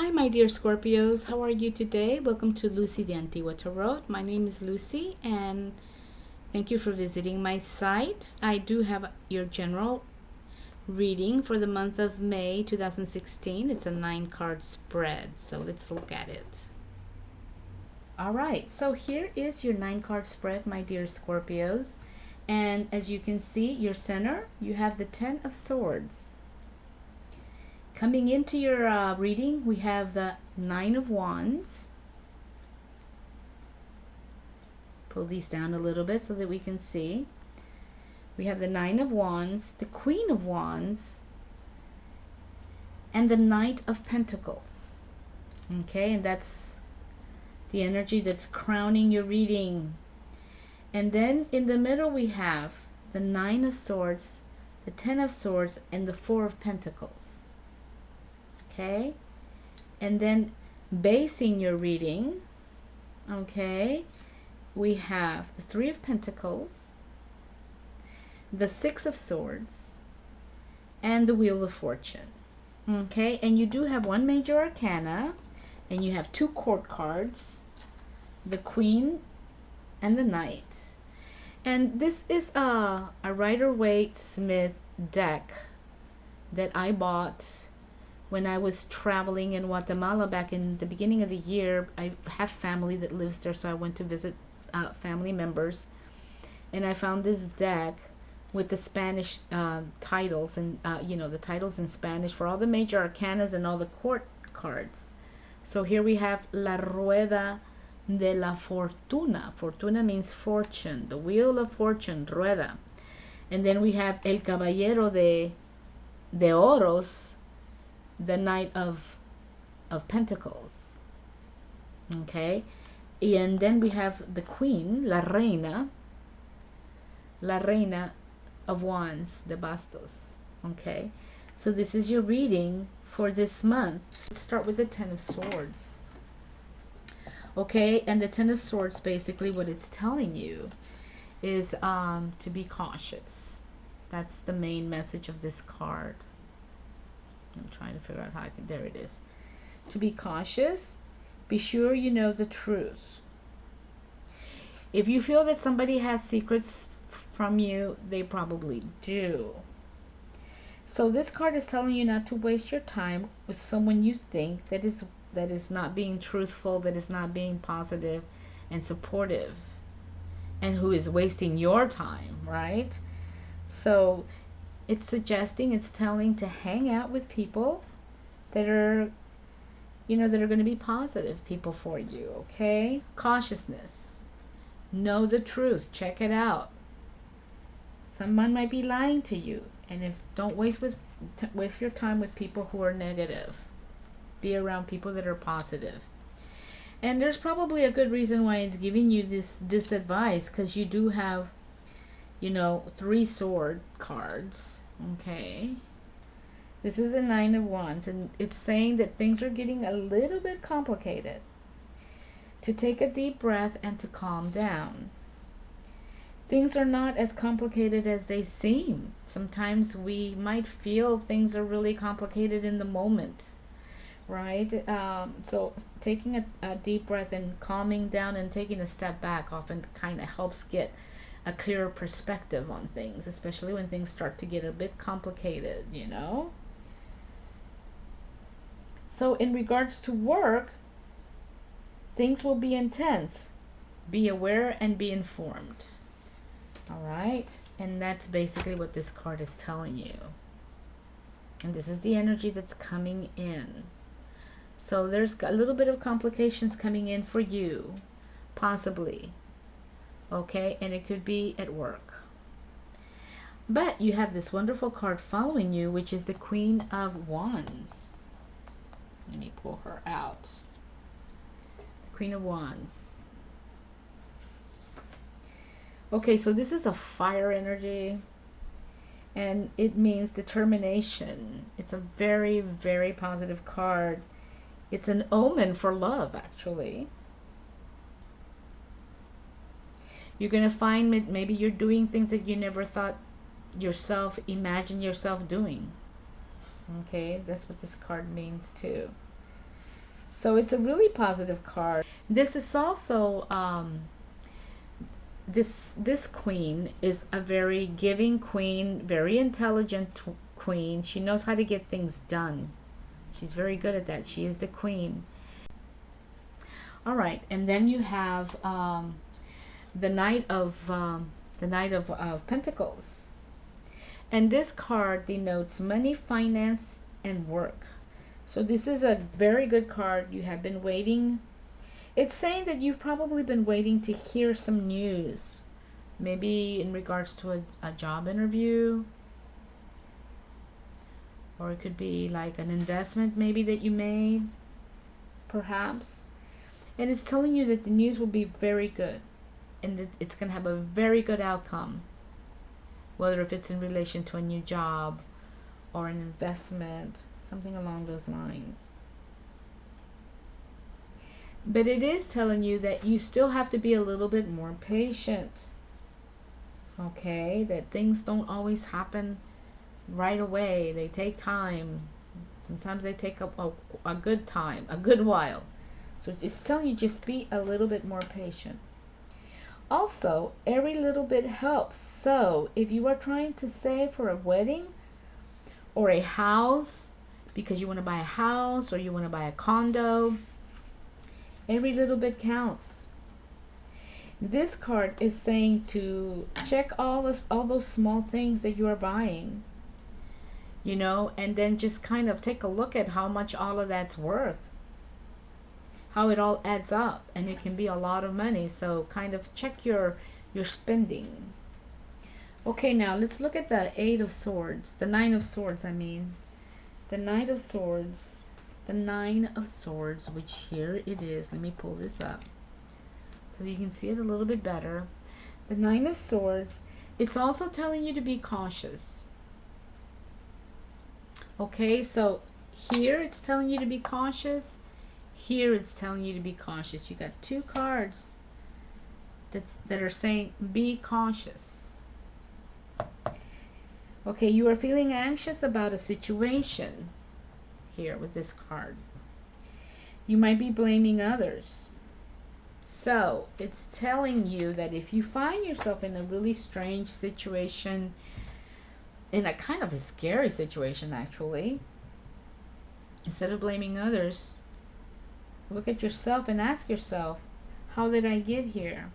Hi, my dear Scorpios. How are you today? Welcome to Lucy the Antigua Tarot. My name is Lucy, and thank you for visiting my site. I do have your general reading for the month of May 2016. It's a 9-card spread, so let's look at it. All right, so here is your 9-card spread, my dear Scorpios. And as you can see, your center, you have the 10 of Swords. Coming into your reading, we have the 9 of Wands. Pull these down a little bit so that we can see. We have the 9 of Wands, the Queen of Wands, and the Knight of Pentacles. Okay, and that's the energy that's crowning your reading. And then in the middle we have the 9 of Swords, the 10 of Swords, and the 4 of Pentacles. Okay, and then basing your reading, okay, we have the 3 of Pentacles, the 6 of Swords, and the Wheel of Fortune. Okay, and you do have one major arcana, and you have 2 court cards, the Queen and the Knight. And this is a Rider-Waite-Smith deck that I bought when I was traveling in Guatemala back in the beginning of the year. I have family that lives there, so I went to visit family members, and I found this deck with the Spanish titles, and the titles in Spanish for all the major arcanas and all the court cards. So here we have La Rueda de la Fortuna. Fortuna means fortune, the Wheel of Fortune, Rueda. And then we have El Caballero de Oros, the Knight of Pentacles. Okay, and then we have the Queen, La Reina of Wands, de Bastos. Okay, so this is your reading for this month. Let's start with the 10 of Swords. Okay, and the 10 of Swords, basically what it's telling you is to be cautious. That's the main message of this card. I'm trying to figure out how I can, there it is. To be cautious, be sure you know the truth. If you feel that somebody has secrets from you, they probably do. So this card is telling you not to waste your time with someone you think that is not being truthful, that is not being positive and supportive, and who is wasting your time, right? So it's suggesting, it's telling to hang out with people that are, that are going to be positive people for you, okay? Cautiousness. Know the truth. Check it out. Someone might be lying to you. And don't waste your time with people who are negative. Be around people that are positive. And there's probably a good reason why it's giving you this advice, because you do have 3 sword cards. Okay, this is a 9 of Wands, and it's saying that things are getting a little bit complicated. To take a deep breath and to calm down. Things are not as complicated as they seem. Sometimes we might feel things are really complicated in the moment, right? So taking a deep breath and calming down and taking a step back often kind of helps get a clearer perspective on things, especially when things start to get a bit complicated, So in regards to work, things will be intense. Be aware and be informed. All right, and that's basically what this card is telling you. And this is the energy that's coming in. So there's a little bit of complications coming in for you, possibly. Okay, and it could be at work. But you have this wonderful card following you, which is the Queen of Wands. Let me pull her out. The Queen of Wands. Okay, so this is a fire energy, and it means determination. It's a very, very positive card. It's an omen for love, actually. You're going to find maybe you're doing things that you never thought imagine yourself doing. Okay, that's what this card means too. So it's a really positive card. This is also this queen is a very giving queen, very intelligent queen. She knows how to get things done. She's very good at that. She is the queen. All right, and then you have the Knight of Pentacles, and this card denotes money, finance, and work. So this is a very good card. You have been waiting. It's saying that you've probably been waiting to hear some news, maybe in regards to a job interview, or it could be like an investment maybe that you made, perhaps. And it's telling you that the news will be very good, and that it's going to have a very good outcome, whether if it's in relation to a new job or an investment, something along those lines. But it is telling you that you still have to be a little bit more patient. Okay, that things don't always happen right away. They take time. Sometimes they take up a good time, a good while. So it's telling you just be a little bit more patient. Also, every little bit helps. So if you are trying to save for a wedding or a house, because you want to buy a house or you want to buy a condo, every little bit counts. This card is saying to check all those small things that you are buying, you know, and then just kind of take a look at how much all of that's worth, how it all adds up, and it can be a lot of money. So kind of check your spendings. Okay, now let's look at the Eight of Swords, the Nine of Swords, I mean. The Knight of Swords, the Nine of Swords, which here it is. Let me pull this up so you can see it a little bit better. The Nine of Swords, it's also telling you to be cautious. Okay, so here it's telling you to be cautious. Here it's telling you to be cautious. You got two cards that are saying be cautious. Okay, you are feeling anxious about a situation here with this card. You might be blaming others. So it's telling you that if you find yourself in a really strange situation, in a kind of a scary situation actually, instead of blaming others, look at yourself and ask yourself, how did I get here?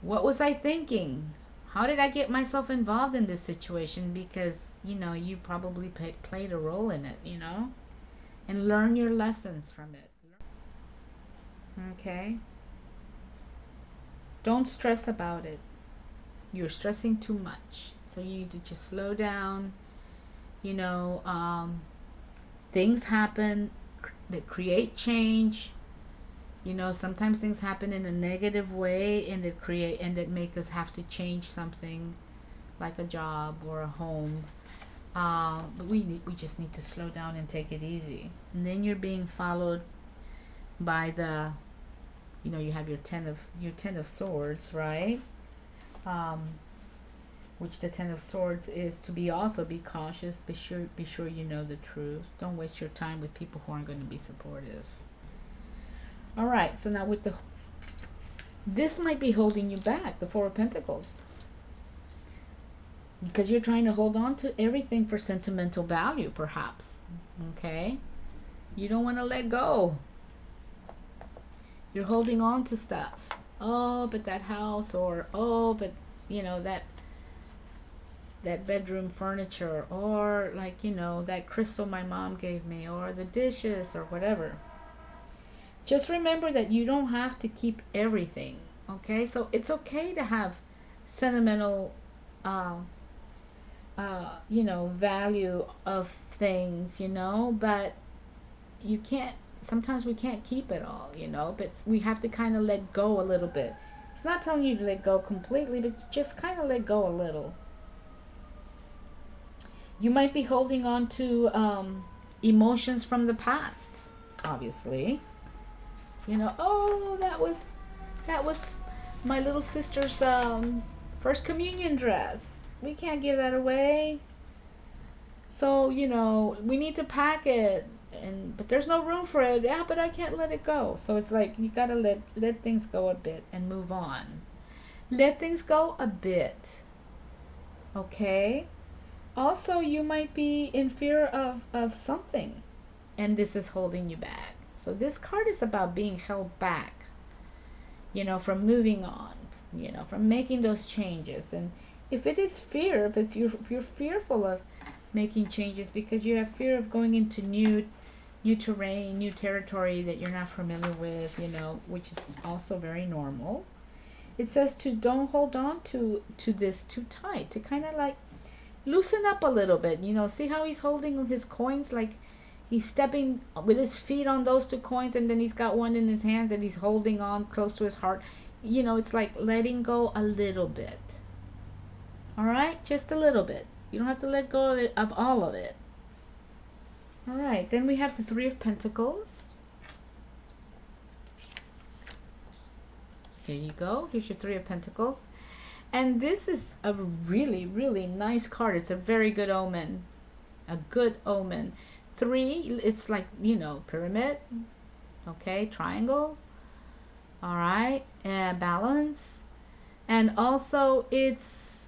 What was I thinking? How did I get myself involved in this situation? Because, you know, you probably played a role in it, you know, and learn your lessons from it. Okay? Don't stress about it. You're stressing too much. So you need to just slow down. You know, things happen that create change. You know, sometimes things happen in a negative way, and that make us have to change something, like a job or a home. But we just need to slow down and take it easy. And then you're being followed by the, you know, you have your ten of Swords, right? Which the Ten of Swords is to be cautious. Be sure you know the truth. Don't waste your time with people who aren't going to be supportive. All right, so now with this might be holding you back, the Four of Pentacles, because you're trying to hold on to everything for sentimental value, perhaps. Okay, you don't want to let go. You're holding on to stuff. Oh, but that house, or oh, but you know that bedroom furniture, or like, you know, that crystal my mom gave me, or the dishes, or whatever. Just remember that you don't have to keep everything, okay? So it's okay to have sentimental, you know, value of things, you know, but you can't, sometimes we can't keep it all, you know, but we have to kind of let go a little bit. It's not telling you to let go completely, but just kind of let go a little. You might be holding on to emotions from the past, obviously. You know, oh, that was my little sister's first communion dress. We can't give that away. So, you know, we need to pack it and but there's no room for it. Yeah, but I can't let it go. So it's like you gotta let things go a bit and move on. Let things go a bit. Okay. Also, you might be in fear of something, and this is holding you back. So this card is about being held back, from moving on, from making those changes. And if it is fear, if you're fearful of making changes because you have fear of going into new terrain, new territory that you're not familiar with, which is also very normal. It says to don't hold on to this too tight, to kind of like loosen up a little bit. See how he's holding his coins, like he's stepping with his feet on those two coins, and then he's got one in his hands and he's holding on close to his heart. It's like letting go a little bit. All right, just a little bit. You don't have to let go of all of it. All right, then we have the Three of Pentacles. Here you go. Here's your Three of Pentacles. And this is a really, really nice card. It's a very good omen. A good omen. 3, it's like, pyramid. Okay, triangle. All right, balance. And also it's,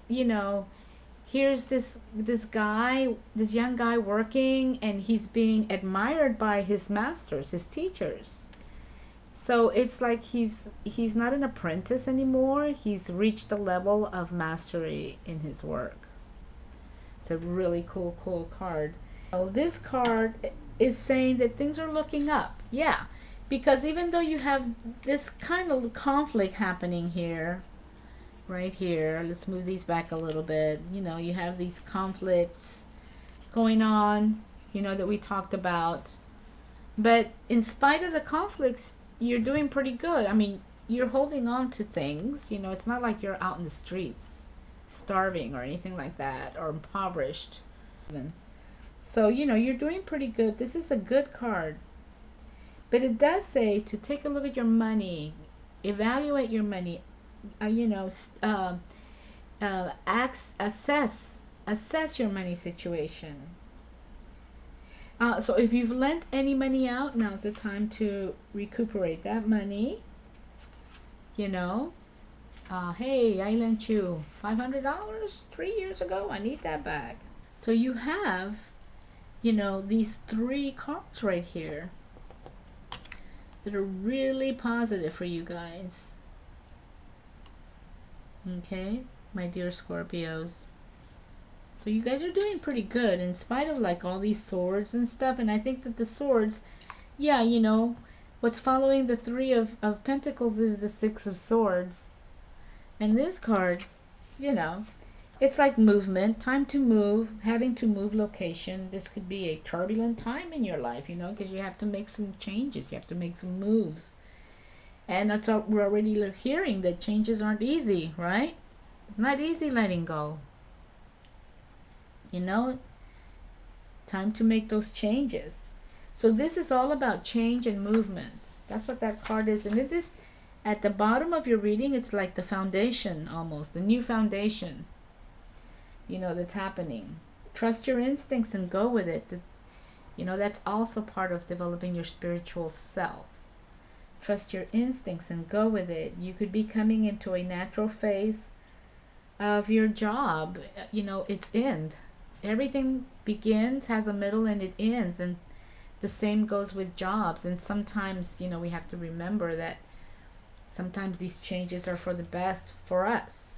here's this young guy working, and he's being admired by his masters, his teachers. So it's like he's not an apprentice anymore. He's reached a level of mastery in his work. It's a really cool card. So this card is saying that things are looking up. Yeah, because even though you have this kind of conflict happening here, right here, let's move these back a little bit. You have these conflicts going on, that we talked about. But in spite of the conflicts, you're doing pretty good. I mean, you're holding on to things. It's not like you're out in the streets starving or anything like that, or impoverished even. So you're doing pretty good. This is a good card. But it does say to take a look at your money, evaluate your money, assess your money situation. So if you've lent any money out, now's the time to recuperate that money. Hey, I lent you $500 3 years ago. I need that back. So you have, these 3 cards right here that are really positive for you guys. Okay, my dear Scorpios. So you guys are doing pretty good in spite of like all these swords and stuff. And I think that the swords, yeah, what's following the 3 of Pentacles is the 6 of Swords. And this card, it's like movement, time to move, having to move location. This could be a turbulent time in your life, because you have to make some changes. You have to make some moves. And that's what we're already hearing, that changes aren't easy, right? It's not easy letting go. Time to make those changes. So this is all about change and movement. That's what that card is. And it is at the bottom of your reading. It's like the foundation, almost the new foundation, that's happening. Trust your instincts and go with it. That's also part of developing your spiritual self. Trust your instincts and go with it. You could be coming into a natural phase of your job. Its end. Everything begins, has a middle, and it ends. And the same goes with jobs. And sometimes, we have to remember that sometimes these changes are for the best for us.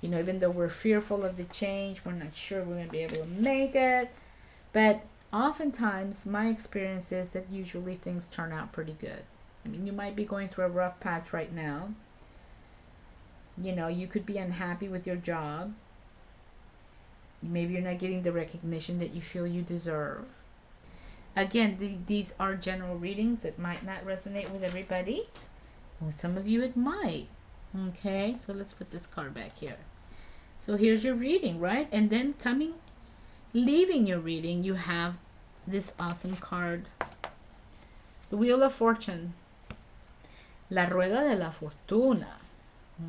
Even though we're fearful of the change, we're not sure we're going to be able to make it. But oftentimes, my experience is that usually things turn out pretty good. I mean, you might be going through a rough patch right now. You could be unhappy with your job. Maybe you're not getting the recognition that you feel you deserve. Again, these are general readings that might not resonate with everybody. With some of you, it might. Okay, so let's put this card back here. So here's your reading, right? And then leaving your reading, you have this awesome card. The Wheel of Fortune. La Rueda de la Fortuna.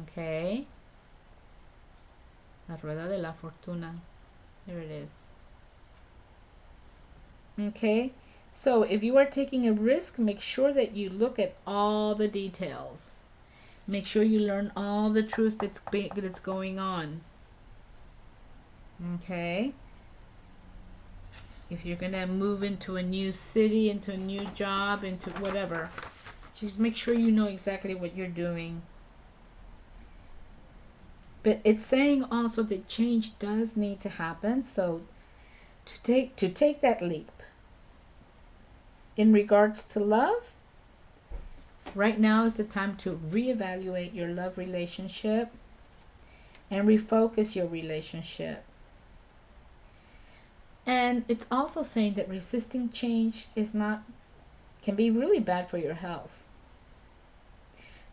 Okay. La Rueda de la Fortuna. There it is. Okay. So if you are taking a risk, make sure that you look at all the details. Make sure you learn all the truth that's going on. Okay? If you're going to move into a new city, into a new job, into whatever, just make sure you know exactly what you're doing. But it's saying also that change does need to happen. So to take that leap in regards to love, right now is the time to reevaluate your love relationship and refocus your relationship. And it's also saying that resisting change can be really bad for your health.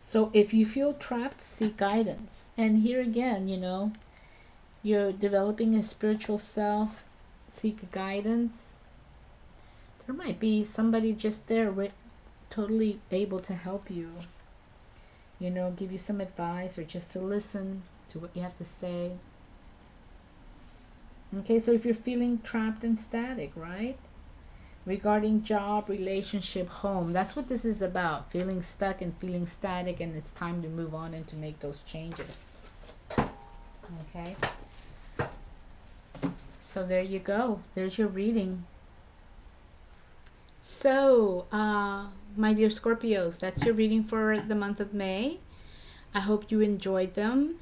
So if you feel trapped, seek guidance. And here again, you're developing a spiritual self, seek guidance. There might be somebody just there totally able to help you, give you some advice or just to listen to what you have to say. Okay, so if you're feeling trapped and static, right? Regarding job, relationship, home, that's what this is about. Feeling stuck and feeling static, and it's time to move on and to make those changes. Okay? So there you go. There's your reading. So, my dear Scorpios, that's your reading for the month of May. I hope you enjoyed them.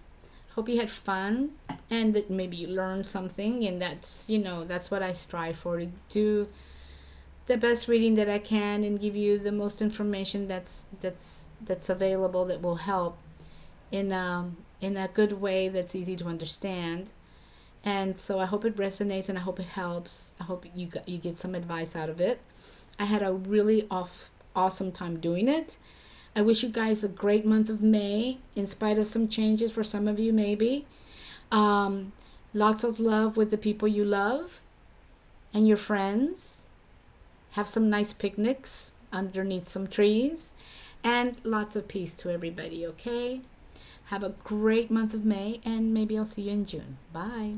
Hope you had fun and that maybe you learned something, and that's what I strive for, to do the best reading that I can and give you the most information that's available that will help in a good way that's easy to understand. And so I hope it resonates and I hope it helps. I hope you get some advice out of it. I had a really awesome time doing it. I wish you guys a great month of May, in spite of some changes for some of you maybe. Lots of love with the people you love and your friends. Have some nice picnics underneath some trees. And lots of peace to everybody, okay? Have a great month of May, and maybe I'll see you in June. Bye.